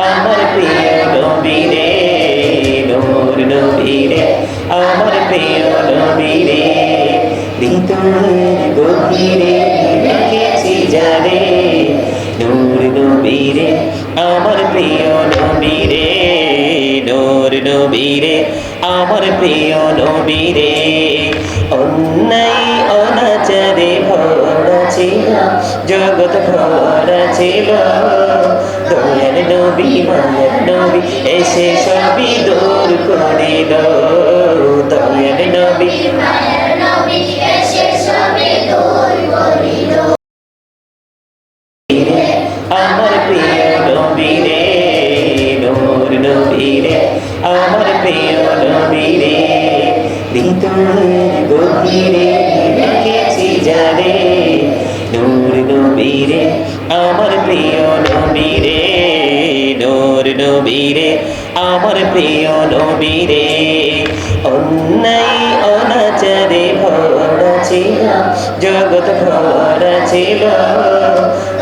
আমার প্রিয় নবী রে, নূর নবী রে, আমার প্রিয় নবী রে, হৃদয়ের গভীরে রেখেছি জানে, নূর নবী রে, আমার প্রিয় নবী রে, নূর নবী রে, আমার প্রিয় নবী রে। অন্যায় অনাচারে ভরা ছিল জগৎ, ভরা ছিল, দয়ার নবী মায়ের নবী এসে সবই দূর করিল, দয়ার নবী মায়ের নবী এসে সবে দূর করিল। আমার প্রিয় নবী রে, নূর নবী রে, আমার প্রিয় নবী রে, হৃদয়ের গভীরে রেখেছি জানে, নূর নবী রে, আমার প্রিয় নবী রে, নূর নবী রে, আমার প্রিয় নবী রে। অন্যায় অনাচারে ভরা ছিল জগৎ, ভরা ছিল,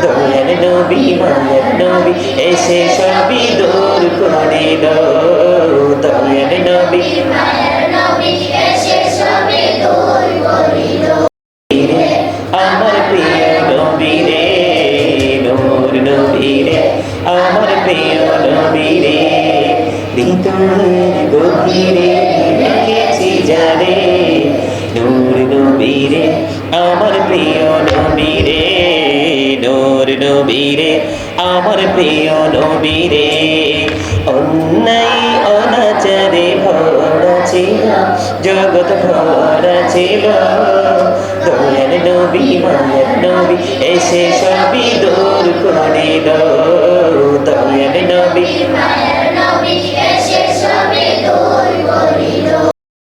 দয়ার নবী মায়ের নবী এসে সবই দূর করিল, দয়ার নবী মায়ের নবী এসে সবে দূর করিল। রে, আমার প্রিয় নবী রে, নূর নবী রে, আমার প্রিয় নবী রে, হৃদয়ের গভীরে রেখেছি জানে, নূর নবী রে, আমার প্রিয় নবী রে, নূর নবী রে, আমার প্রিয় নবী রে। অন্যায় অনাচারে ভরা ছিল জগৎ, ভরা ছিল, দয়ার নবী মায়ের নবী এসে সবই দূর করিল,